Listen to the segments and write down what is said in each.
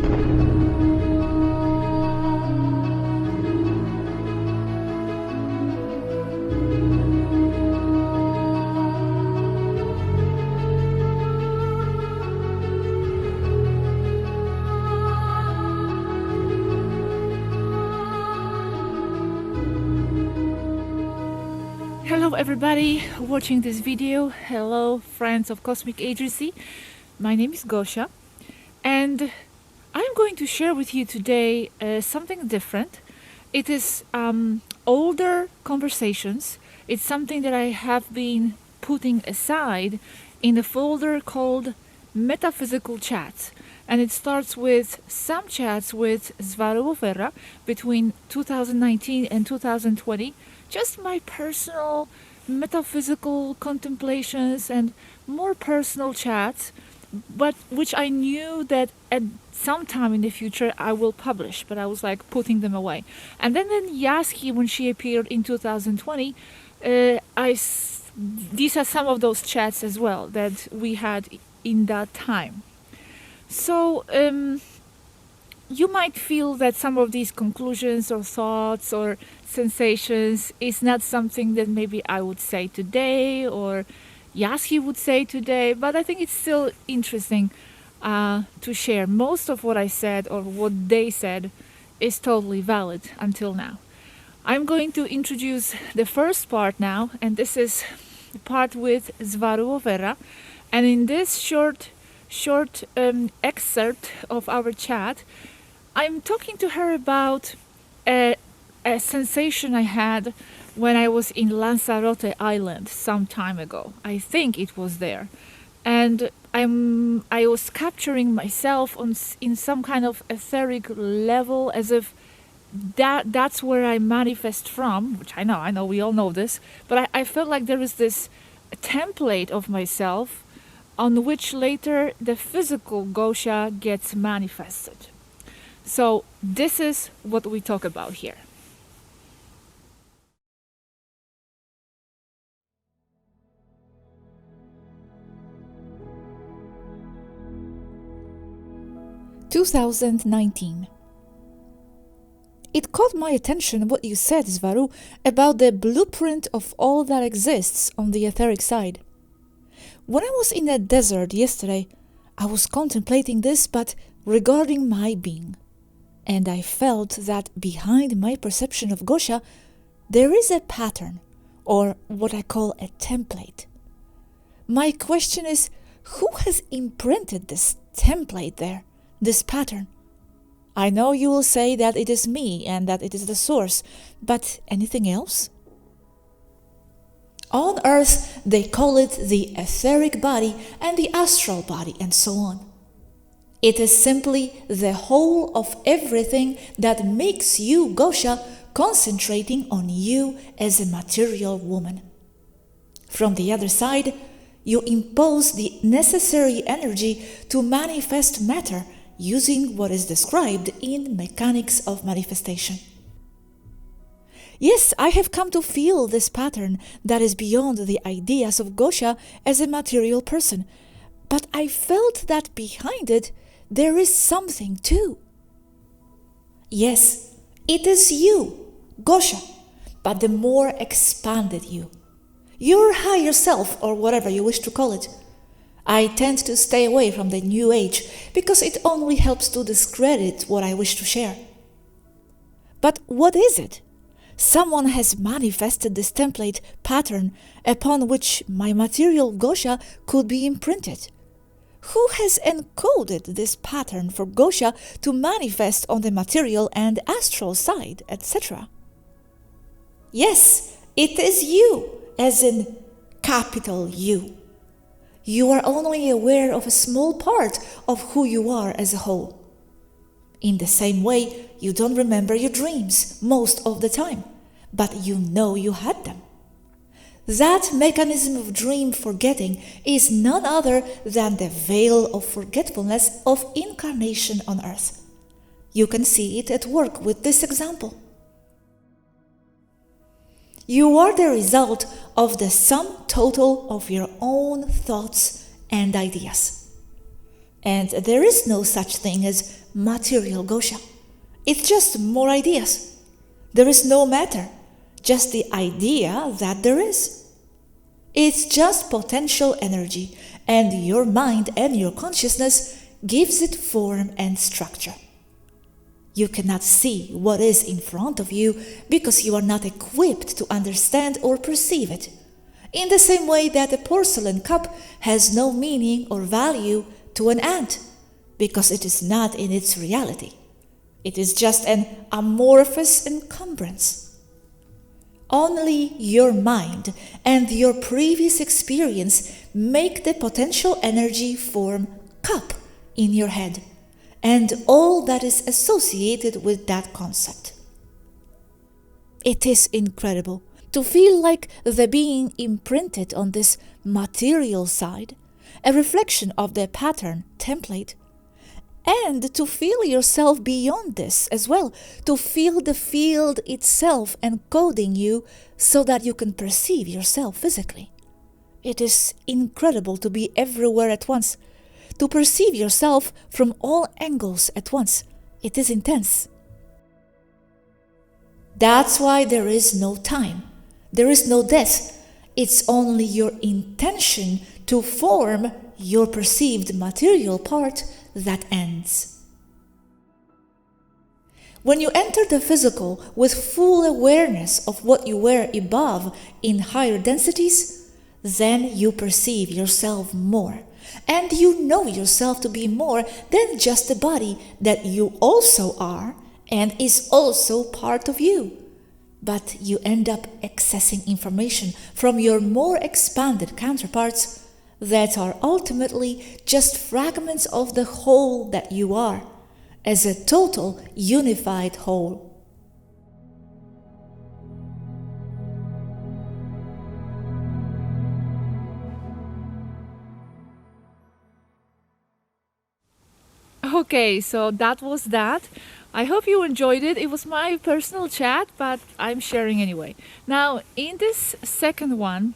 Hello everybody watching this video. Hello friends of Cosmic Agency. My name is Gosia and I'm going to share with you today something different. It is older conversations. It's something that I have been putting aside in a folder called Metaphysical Chats, and it starts with some chats with Swaruu of Erra between 2019 and 2020. Just my personal metaphysical contemplations and more personal chats, but which I knew that at some time in the future I will publish, but I was like putting them away. And then Yazhi, when she appeared in 2020, these are some of those chats as well that we had in that time. So you might feel that some of these conclusions or thoughts or sensations is not something that maybe I would say today or Yazhi would say today, but I think it's still interesting to share. Most of what I said or what they said is totally valid until now. I'm going to introduce the first part now, and this is the part with Swaruu of Erra, and in this short excerpt of our chat, I'm talking to her about a sensation I had when I was in Lanzarote Island some time ago. I think it was there. And I was capturing myself in some kind of etheric level, as if that's where I manifest from, which I know, we all know this, but I felt like there is this template of myself on which later the physical Gosia gets manifested. So this is what we talk about here. (2019) It caught my attention what you said, Swaruu, about the blueprint of all that exists on the etheric side. When I was in the desert yesterday, I was contemplating this, but regarding my being. And I felt that behind my perception of Gosia, there is a pattern, or what I call a template. My question is, who has imprinted this template there, this pattern? I know you will say that it is me and that it is the source, but anything else? On Earth, they call it the etheric body and the astral body and so on. It is simply the whole of everything that makes you, Gosia, concentrating on you as a material woman. From the other side, you impose the necessary energy to manifest matter using what is described in mechanics of manifestation. Yes, I have come to feel this pattern that is beyond the ideas of Gosia as a material person, but I felt that behind it there is something too. Yes, it is you, Gosia, but the more expanded you. Your higher self, or whatever you wish to call it. I tend to stay away from the New Age because it only helps to discredit what I wish to share. But what is it? Someone has manifested this template pattern upon which my material Gosia could be imprinted. Who has encoded this pattern for Gosia to manifest on the material and astral side, etc.? Yes, it is you, as in capital U. You are only aware of a small part of who you are as a whole. In the same way, you don't remember your dreams most of the time, but you know you had them. That mechanism of dream forgetting is none other than the veil of forgetfulness of incarnation on Earth. You can see it at work with this example. You are the result of the sum total of your own thoughts and ideas. And there is no such thing as material Gosha. It's just more ideas. There is no matter, just the idea that there is. It's just potential energy, and your mind and your consciousness gives it form and structure. You cannot see what is in front of you because you are not equipped to understand or perceive it. In the same way that a porcelain cup has no meaning or value to an ant, because it is not in its reality. It is just an amorphous encumbrance. Only your mind and your previous experience make the potential energy form cup in your head, and all that is associated with that concept. It is incredible to feel like the being imprinted on this material side, a reflection of the pattern template, and to feel yourself beyond this as well, to feel the field itself encoding you so that you can perceive yourself physically. It is incredible to be everywhere at once, to perceive yourself from all angles at once. It is intense. That's why there is no time. There is no death. It's only your intention to form your perceived material part that ends. When you enter the physical with full awareness of what you were above in higher densities, then you perceive yourself more, and you know yourself to be more than just a body that you also are and is also part of you. But you end up accessing information from your more expanded counterparts that are ultimately just fragments of the whole that you are, as a total unified whole. Okay, so that was that. I hope you enjoyed it. It was my personal chat, but I'm sharing anyway. Now, in this second one,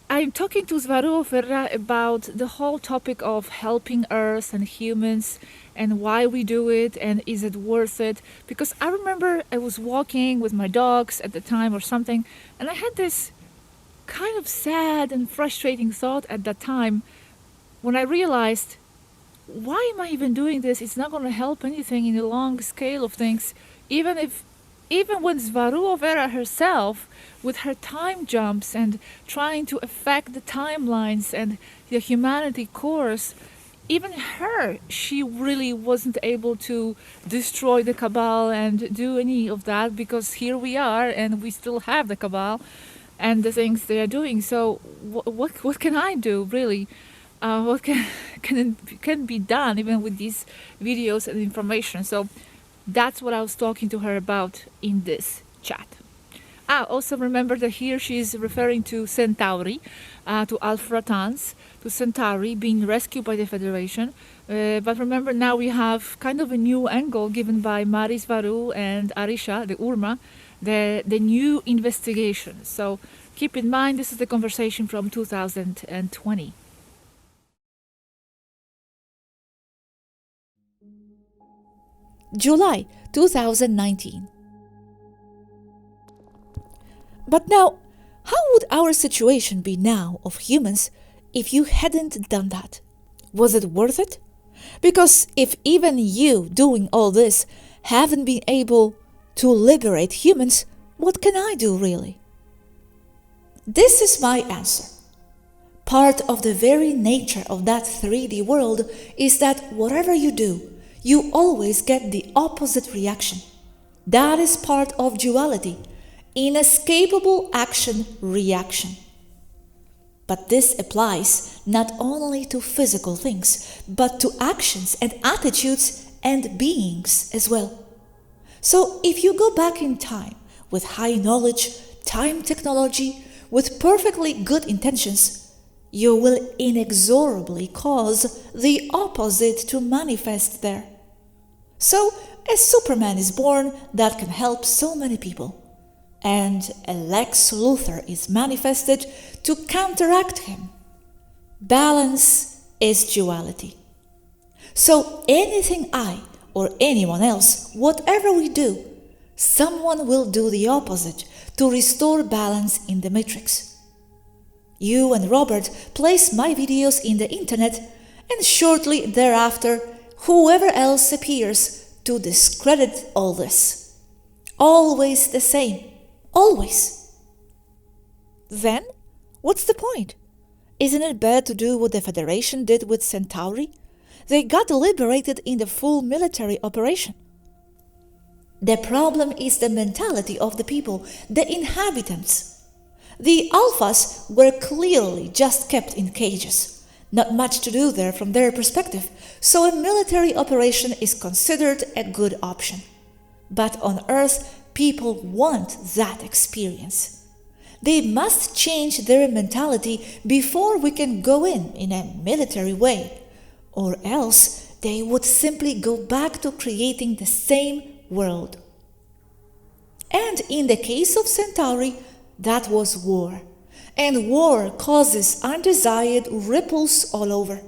I'm talking to Swaruu of Erra about the whole topic of helping Earth and humans and why we do it and is it worth it. Because I remember I was walking with my dogs at the time or something, and I had this kind of sad and frustrating thought at that time when I realized, why am I even doing this? It's not going to help anything in the long scale of things. Even when Swaruu of Erra herself, with her time jumps and trying to affect the timelines and the humanity course, even her, she really wasn't able to destroy the Cabal and do any of that, because here we are and we still have the Cabal and the things they are doing. So what can I do, really? What can be done even with these videos and information? So that's what I was talking to her about in this chat. Also remember that here she is referring to Centauri, to Alpharatans, to Centauri being rescued by the Federation. But remember, now we have kind of a new angle given by Mari Swaruu and Arisha, the Urma, the new investigation. So keep in mind, this is the conversation from 2020. July 2019. But now, how would our situation be now of humans if you hadn't done that? Was it worth it? Because if even you doing all this haven't been able to liberate humans, what can I do really? This is my answer. Part of the very nature of that 3D world is that whatever you do, you always get the opposite reaction. That is part of duality, inescapable action-reaction. But this applies not only to physical things, but to actions and attitudes and beings as well. So if you go back in time with high knowledge, time technology, with perfectly good intentions, you will inexorably cause the opposite to manifest there. So a Superman is born that can help so many people, and a Lex Luthor is manifested to counteract him. Balance is duality. So anything I or anyone else, whatever we do, someone will do the opposite to restore balance in the matrix. You and Robert place my videos in the internet, and shortly thereafter, whoever else appears to discredit all this. Always the same. Always. Then, what's the point? Isn't it better to do what the Federation did with Centauri? They got liberated in the full military operation. The problem is the mentality of the people, the inhabitants. The alphas were clearly just kept in cages. Not much to do there from their perspective, so a military operation is considered a good option. But on Earth, people want that experience. They must change their mentality before we can go in a military way, or else they would simply go back to creating the same world. And in the case of Centauri, that was war. And war causes undesired ripples all over,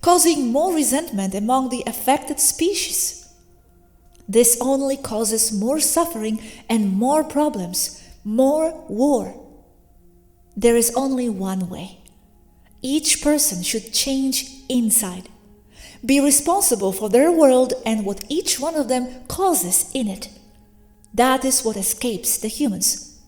causing more resentment among the affected species. This only causes more suffering and more problems, more war. There is only one way. Each person should change inside, be responsible for their world and what each one of them causes in it. That is what escapes the humans.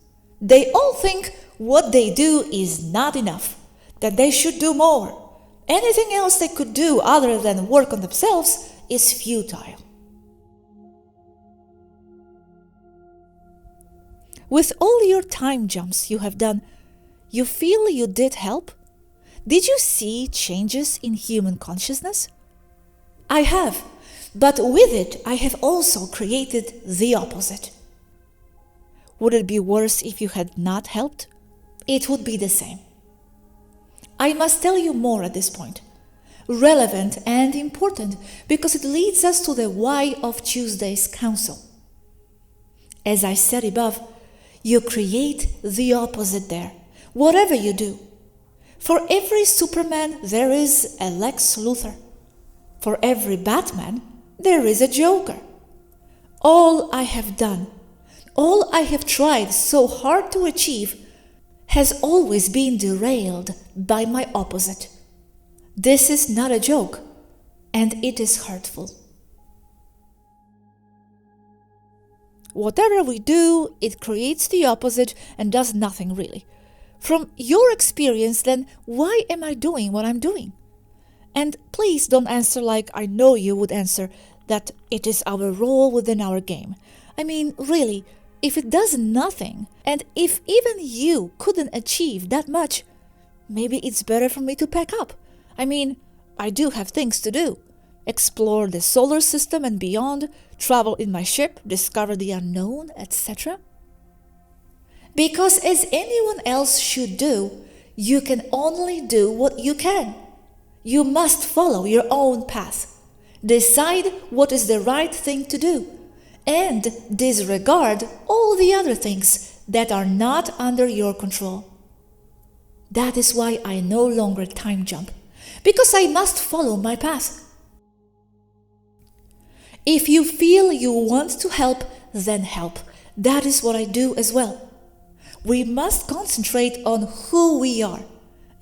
They all think what they do is not enough, that they should do more. Anything else they could do other than work on themselves is futile. With all your time jumps you have done, you feel you did help? Did you see changes in human consciousness? I have, but with it I have also created the opposite. Would it be worse if you had not helped? It would be the same. I must tell you more at this point. Relevant and important because it leads us to the why of Tuesday's council. As I said above, you create the opposite there, whatever you do. For every Superman, there is a Lex Luthor. For every Batman, there is a Joker. All I have done, all I have tried so hard to achieve, has always been derailed by my opposite. This is not a joke, and it is hurtful. Whatever we do, it creates the opposite and does nothing really. From your experience, then, why am I doing what I'm doing? And please don't answer like I know you would answer, that it is our role within our game. I mean, really, if it does nothing, and if even you couldn't achieve that much, maybe it's better for me to pack up. I mean, I do have things to do. Explore the solar system and beyond, travel in my ship, discover the unknown, etc. Because as anyone else should do, you can only do what you can. You must follow your own path. Decide what is the right thing to do, and disregard all the other things that are not under your control. That is why I no longer time jump, because I must follow my path. If you feel you want to help, then help. That is what I do as well. We must concentrate on who we are,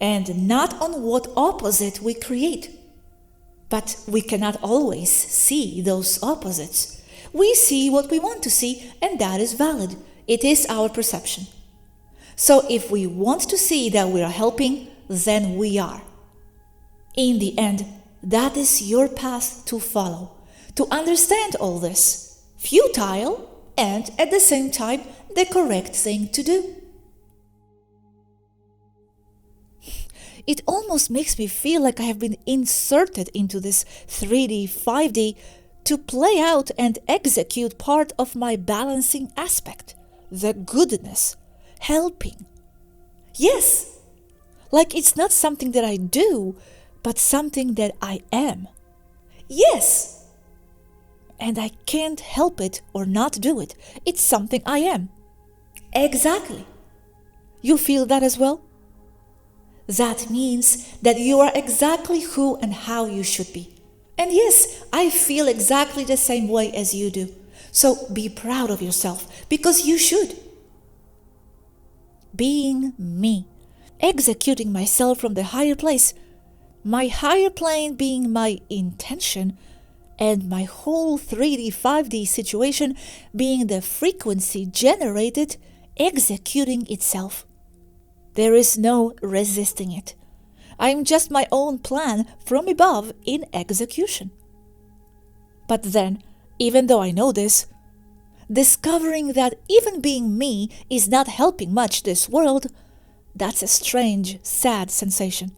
and not on what opposite we create. But we cannot always see those opposites. We see what we want to see, and that is valid. It is our perception. So if we want to see that we are helping, then we are. In the end, that is your path to follow, to understand all this. Futile, and at the same time, the correct thing to do. It almost makes me feel like I have been inserted into this 3D, 5D to play out and execute part of my balancing aspect, the goodness, helping. Yes, like it's not something that I do, but something that I am. Yes, and I can't help it or not do it. It's something I am. Exactly. You feel that as well? That means that you are exactly who and how you should be. And yes, I feel exactly the same way as you do. So be proud of yourself, because you should. Being me, executing myself from the higher place, my higher plane being my intention, and my whole 3D, 5D situation being the frequency generated, executing itself. There is no resisting it. I'm just my own plan from above in execution. But then, even though I know this, discovering that even being me is not helping much this world, that's a strange, sad sensation.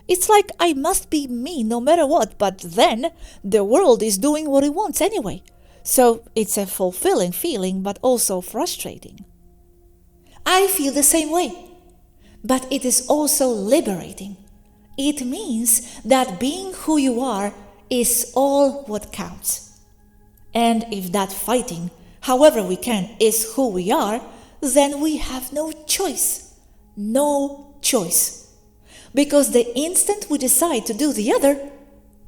It's like I must be me no matter what, but then the world is doing what it wants anyway. So it's a fulfilling feeling, but also frustrating. I feel the same way, but it is also liberating. It means that being who you are is all what counts. And if that fighting, however we can, is who we are, then we have no choice. No choice. Because the instant we decide to do the other,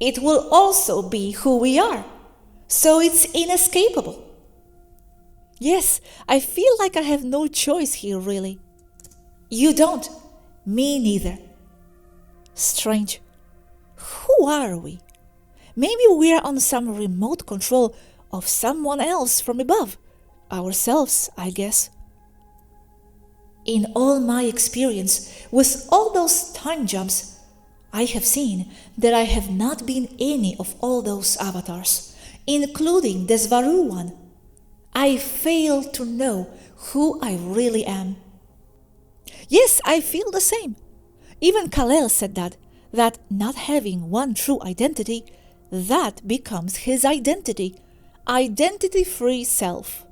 it will also be who we are. So it's inescapable. Yes, I feel like I have no choice here, really. You don't. Me neither. Strange. Who are we? Maybe we are on some remote control of someone else from above. Ourselves, I guess. In all my experience, with all those time jumps, I have seen that I have not been any of all those avatars, including the Swaruu one. I fail to know who I really am. Yes, I feel the same. Even Kal-El said that not having one true identity, that becomes his identity, identity-free self.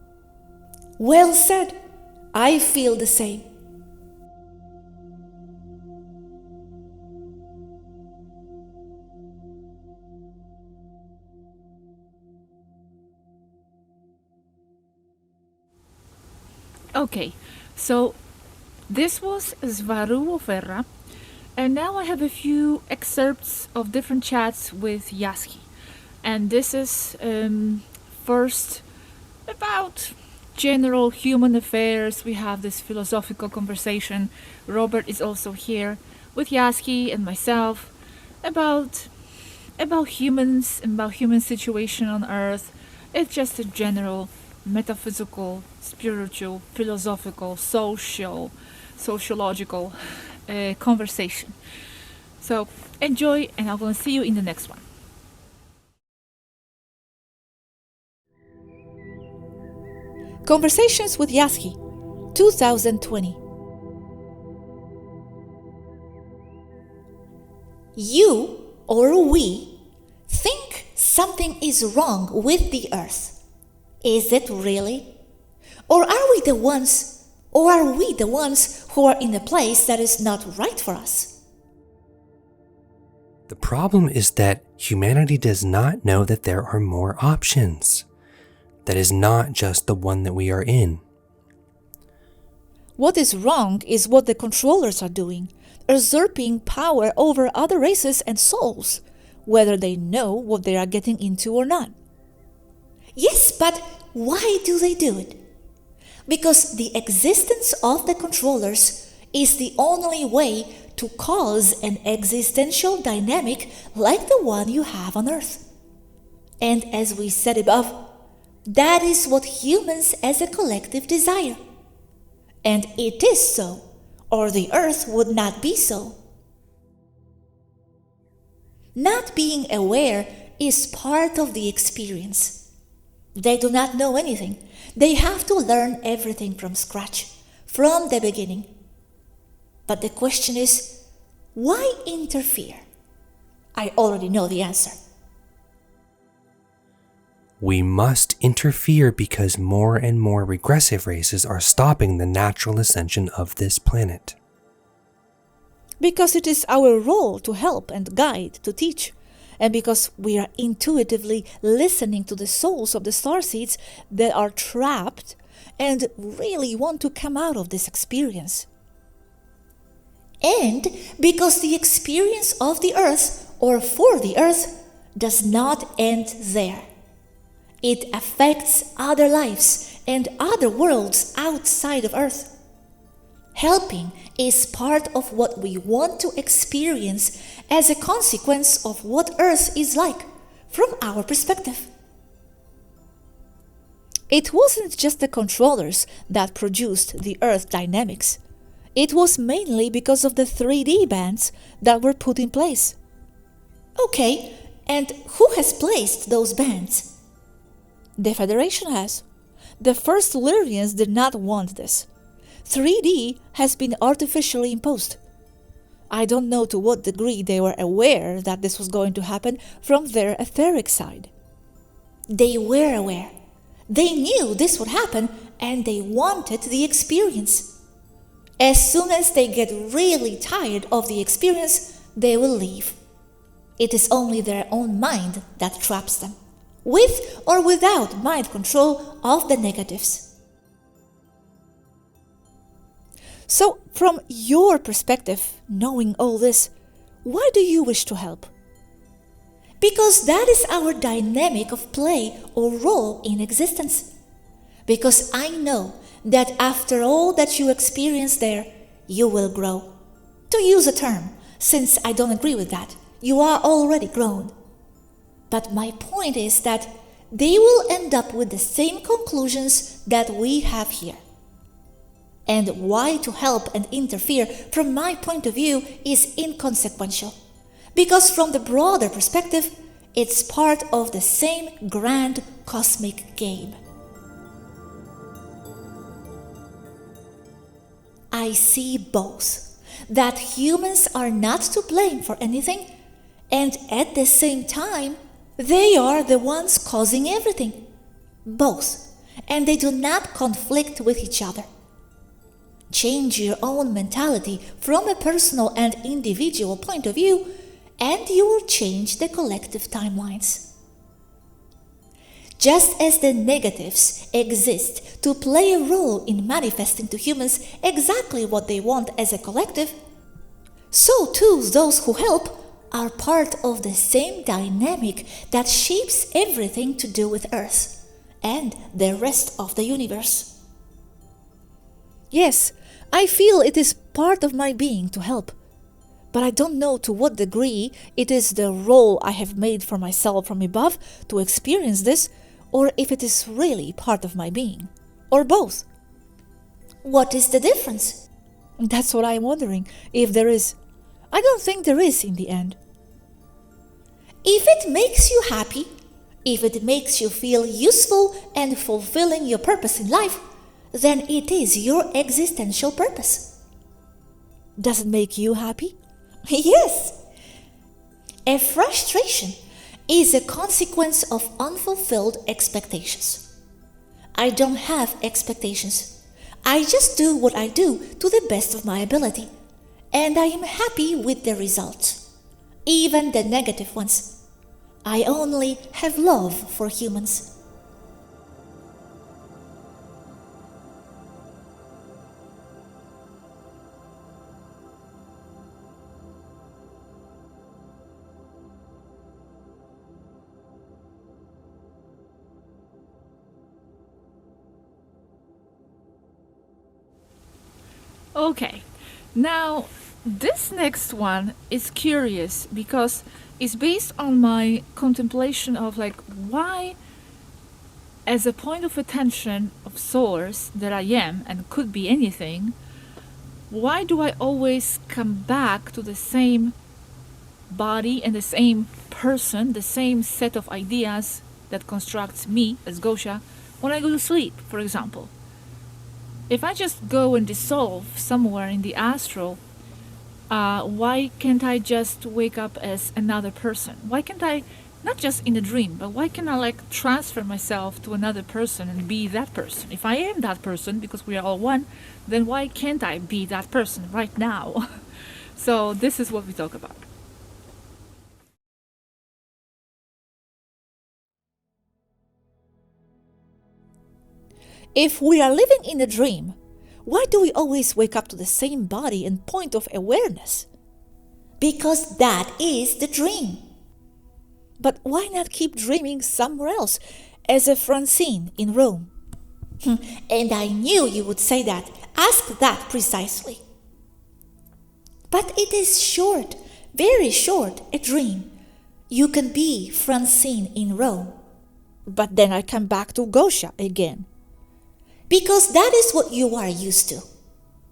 Well said. I feel the same. Okay, so this was Swaruu of Erra, and now I have a few excerpts of different chats with Yazhi. And this is first about general human affairs. We have this philosophical conversation. Robert is also here with Yazhi and myself about humans, about human situation on Earth. It's just a general metaphysical, spiritual, philosophical, sociological conversation. So enjoy, and I'm going to see you in the next one. Conversations with Yazhi, 2020. You, or we, think something is wrong with the Earth. Is it really? Or are we the ones who are in a place that is not right for us? The problem is that humanity does not know that there are more options. That is not just the one that we are in. What is wrong is what the controllers are doing, usurping power over other races and souls, whether they know what they are getting into or not. Yes, but why do they do it? Because the existence of the controllers is the only way to cause an existential dynamic like the one you have on Earth. And as we said above, that is what humans as a collective desire. And it is so, or the Earth would not be so. Not being aware is part of the experience. They do not know anything. They have to learn everything from scratch, from the beginning. But the question is, why interfere? I already know the answer. We must interfere because more and more regressive races are stopping the natural ascension of this planet. Because it is our role to help and guide, to teach, and because we are intuitively listening to the souls of the starseeds that are trapped and really want to come out of this experience. and because the experience of the earth or for the earth does not end there. It affects other lives and other worlds outside of earth. Helping is part of what we want to experience as a consequence of what earth is like from our perspective. It wasn't just the controllers that produced the Earth dynamics. It was mainly because of the 3D bands that were put in place. Okay, and who has placed those bands? The Federation has. The first Lyrians did not want this. 3D has been artificially imposed. I don't know to what degree they were aware that this was going to happen from their etheric side. They were aware. They knew this would happen and they wanted the experience. As soon as they get really tired of the experience, they will leave. It is only their own mind that traps them, with or without mind control of the negatives. So, from your perspective, knowing all this, why do you wish to help? Because that is our dynamic of play or role in existence. Because I know that after all that you experience there, you will grow. To use a term, since I don't agree with that, you are already grown. But my point is that they will end up with the same conclusions that we have here. And why to help and interfere, from my point of view, is inconsequential. Because from the broader perspective, it's part of the same grand cosmic game. I see both, that humans are not to blame for anything, and at the same time, they are the ones causing everything. Both, and they do not conflict with each other. Change your own mentality from a personal and individual point of view, and you will change the collective timelines. Just as the negatives exist to play a role in manifesting to humans exactly what they want as a collective, so too those who help are part of the same dynamic that shapes everything to do with Earth and the rest of the universe. Yes, I feel it is part of my being to help. But I don't know to what degree it is the role I have made for myself from above to experience this, or if it is really part of my being, or both. What is the difference? That's what I'm wondering, if there is. I don't think there is in the end. If it makes you happy, if it makes you feel useful and fulfilling your purpose in life, then it is your existential purpose. Does it make you happy? Yes. A frustration is a consequence of unfulfilled expectations. I don't have expectations. I just do what I do to the best of my ability, and I am happy with the results, even the negative ones. I only have love for humans. Okay, now this next one is curious because it's based on my contemplation of why, as a point of attention of source that I am and could be anything, why do I always come back to the same body and the same person, the same set of ideas that constructs me as Gosha when I go to sleep, for example? If I just go and dissolve somewhere in the astral, why can't I just wake up as another person? Why can't I, not just in a dream, but why can't I transfer myself to another person and be that person? If I am that person, because we are all one, then why can't I be that person right now? So this is what we talk about. If we are living in a dream, Why do we always wake up to the same body and point of awareness? Because that is the dream. But why not keep dreaming somewhere else, as a Francine in Rome? And I knew you would say that. Ask that precisely. But it is short, very short, a dream. You can be Francine in Rome. But then I come back to Gosha again. Because that is what you are used to.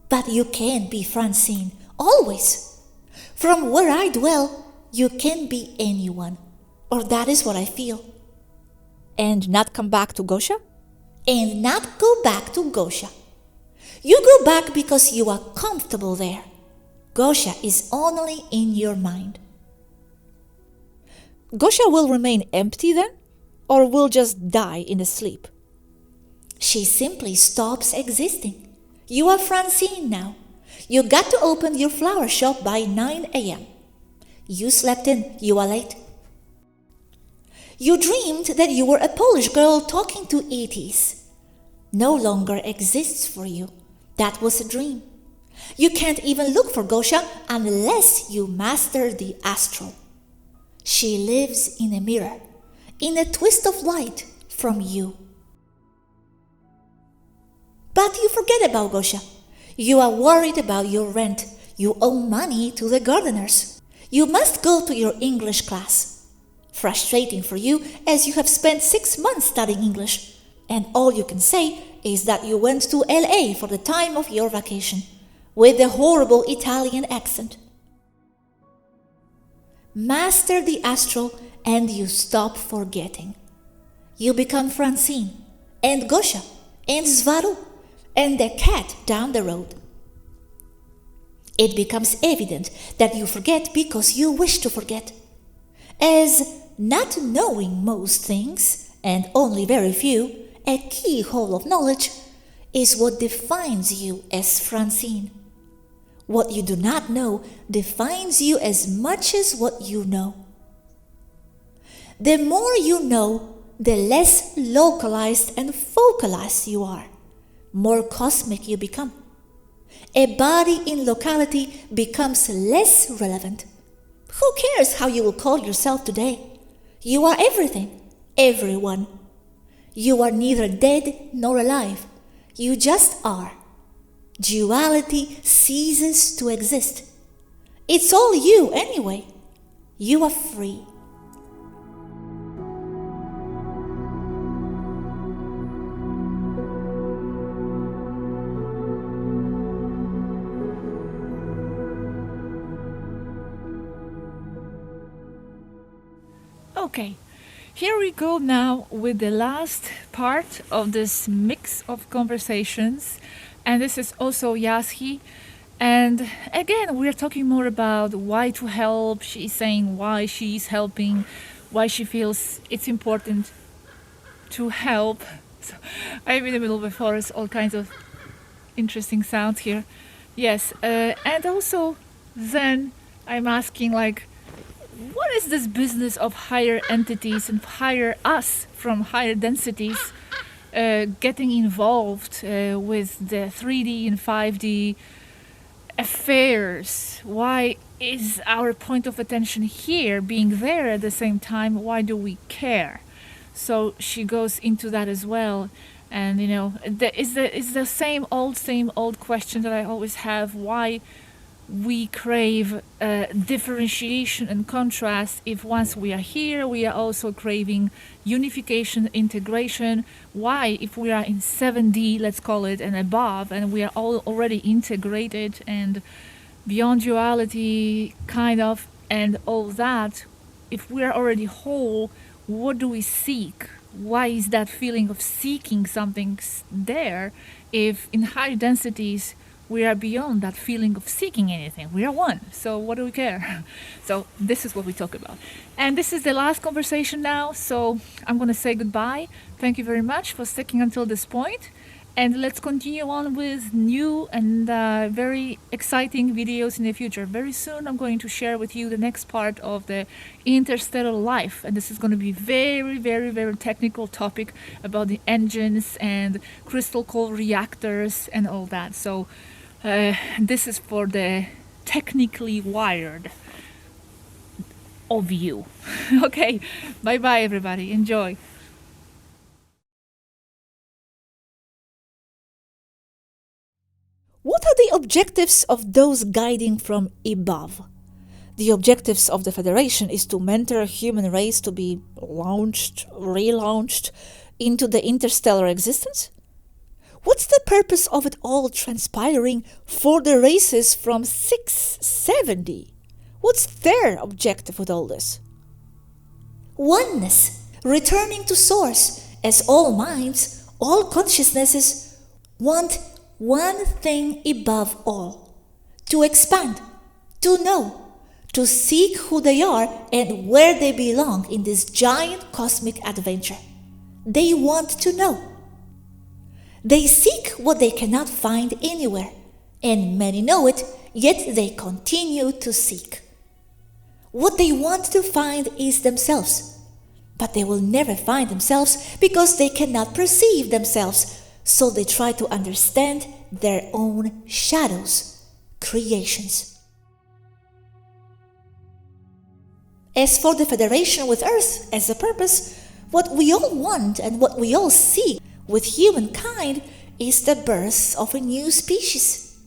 But you can be Francine, always. From where I dwell, you can be anyone. Or that is what I feel. And not come back to Gosha? And not go back to Gosha. You go back because you are comfortable there. Gosha is only in your mind. Gosha will remain empty then? Or will just die in a sleep? She simply stops existing. You are Francine now. You got to open your flower shop by 9 a.m. You slept in. You are late. You dreamed that you were a Polish girl talking to ETs. No longer exists for you. That was a dream. You can't even look for Gosha unless you master the astral. She lives in a mirror, in a twist of light from you. But you forget about Gosha. You are worried about your rent. You owe money to the gardeners. You must go to your English class. Frustrating for you, as you have spent 6 months studying English, and all you can say is that you went to LA for the time of your vacation, with a horrible Italian accent. Master the astral and you stop forgetting. You become Francine, and Gosha, and Swaruu, and the cat down the road. It becomes evident that you forget because you wish to forget. As not knowing most things, and only very few, a keyhole of knowledge, is what defines you as Francine. What you do not know defines you as much as what you know. The more you know, the less localized and focalized you are, more cosmic you become. A body in locality becomes less relevant. Who cares how you will call yourself today? You are everything, everyone. You are neither dead nor alive. You just are. Duality ceases to exist. It's all you anyway. You are free. Okay, here we go now with the last part of this mix of conversations, and this is also Yazhi. And again, we're talking more about why to help. She's saying why she's helping, why she feels it's important to help. So I'm in the middle of a forest, all kinds of interesting sounds here. Yes, and also then I'm asking, like, what is this business of higher entities and higher us from higher densities getting involved with the 3D and 5D affairs? Why is our point of attention here being there at the same time? Why do we care? So she goes into that as well. And, you know, it's the same old question that I always have. Why we crave differentiation and contrast if once we are here, we are also craving unification, integration. Why, if we are in 7D, let's call it, and above, and we are all already integrated and beyond duality, kind of, and all that, if we are already whole, what do we seek? Why is that feeling of seeking something there if in higher densities we are beyond that feeling of seeking anything? We are one, so what do we care? So this is what we talk about. And this is the last conversation now, so I'm going to say goodbye. Thank you very much for sticking until this point. And let's continue on with new and very exciting videos in the future. Very soon I'm going to share with you the next part of the interstellar life. And this is going to be very, very, very technical topic about the engines and crystal core reactors and all that. So this is for the technically wired of you. Okay, bye-bye everybody. Enjoy. What are the objectives of those guiding from above? The objectives of the Federation is to mentor a human race to be relaunched into the interstellar existence? What's the purpose of it all transpiring for the races from 670? What's their objective with all this? Oneness, returning to Source, as all minds, all consciousnesses want one thing above all: to expand, to know, to seek who they are and where they belong in this giant cosmic adventure. They want to know. They seek what they cannot find anywhere, and many know it, yet they continue to seek. What they want to find is themselves, but they will never find themselves because they cannot perceive themselves, so they try to understand their own shadows, creations. As for the Federation with Earth as a purpose, what we all want and what we all seek with humankind is the birth of a new species.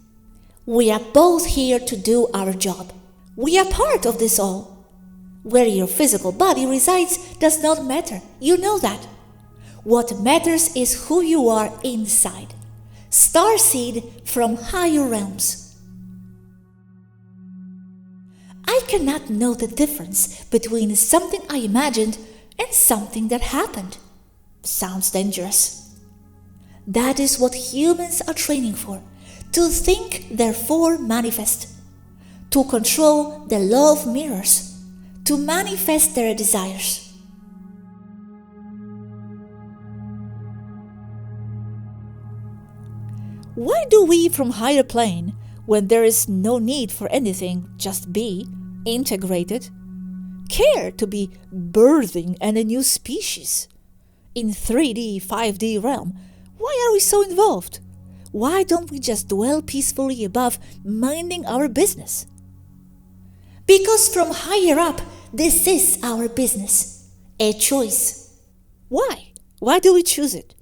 We are both here to do our job. We are part of this all. Where your physical body resides does not matter. You know that. What matters is who you are inside. Starseed from higher realms. I cannot know the difference between something I imagined and something that happened. Sounds dangerous. That is what humans are training for. To think, therefore manifest. To control the law of mirrors. To manifest their desires. Why do we from higher plane, when there is no need for anything, just be integrated, care to be birthing a new species? In 3D, 5D realm, why are we so involved? Why don't we just dwell peacefully above, minding our business? Because from higher up, this is our business. A choice. Why? Why do we choose it?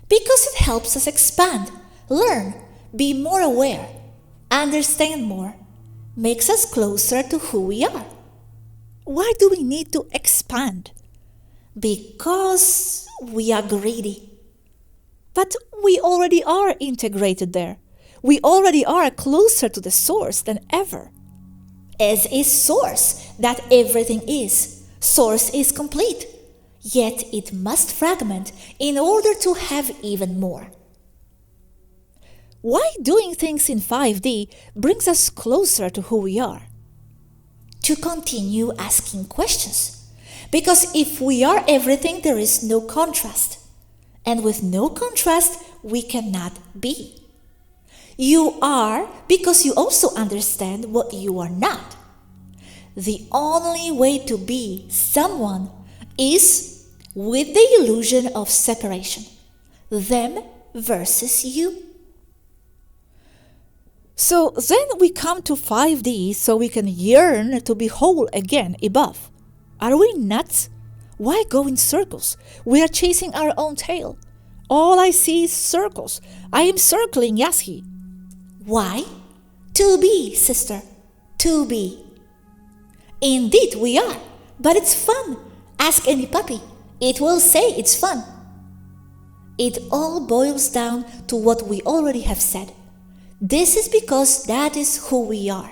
Because it helps us expand, learn, be more aware, understand more, makes us closer to who we are. Why do we need to expand? Because we are greedy. But we already are integrated there. We already are closer to the source than ever. As is Source, that everything is. Source is complete. Yet it must fragment in order to have even more. Why doing things in 5D brings us closer to who we are? To continue asking questions. Because if we are everything, there is no contrast. And with no contrast, we cannot be. You are because you also understand what you are not. The only way to be someone is with the illusion of separation. Them versus you. So then we come to 5D so we can yearn to be whole again above. Are we nuts? Why go in circles? We are chasing our own tail. All I see is circles. I am circling Yazhi. Why? To be, sister. To be. Indeed we are, but it's fun. Ask any puppy. It will say it's fun. It all boils down to what we already have said. This is because that is who we are.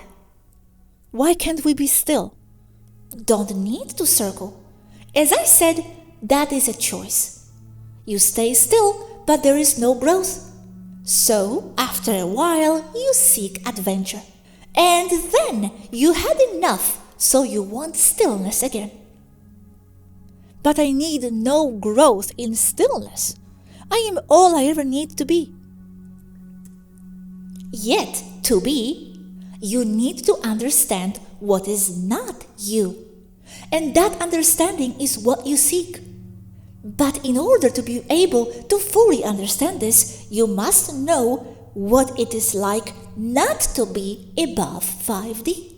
Why can't we be still? Don't need to circle. As I said, that is a choice. You stay still, but there is no growth. So, after a while, you seek adventure. And then you had enough, so you want stillness again. But I need no growth in stillness. I am all I ever need to be. Yet, to be, you need to understand what is not you. And that understanding is what you seek. But in order to be able to fully understand this, you must know what it is like not to be above 5D.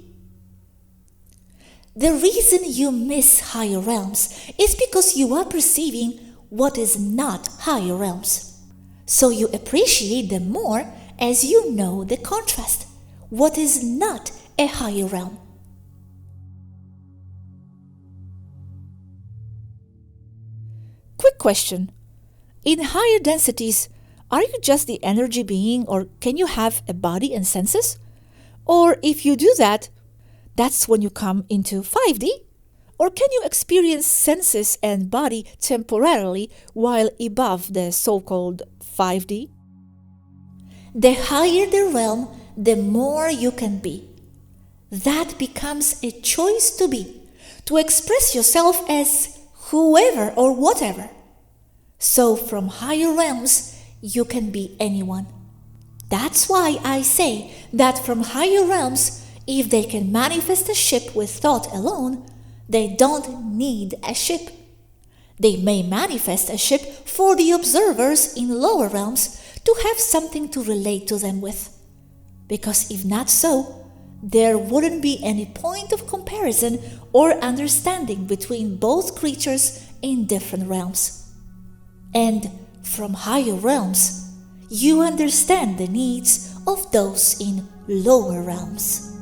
The reason you miss higher realms is because you are perceiving what is not higher realms. So you appreciate them more as you know the contrast, what is not a higher realm. Quick question. In higher densities, are you just the energy being, or can you have a body and senses? Or if you do that, that's when you come into 5D? Or can you experience senses and body temporarily while above the so-called 5D? The higher the realm, the more you can be. That becomes a choice to be, to express yourself as whoever or whatever. So from higher realms, you can be anyone. That's why I say that from higher realms, if they can manifest a ship with thought alone, they don't need a ship. They may manifest a ship for the observers in lower realms to have something to relate to them with. Because if not so, there wouldn't be any point of comparison or understanding between both creatures in different realms. And from higher realms, you understand the needs of those in lower realms.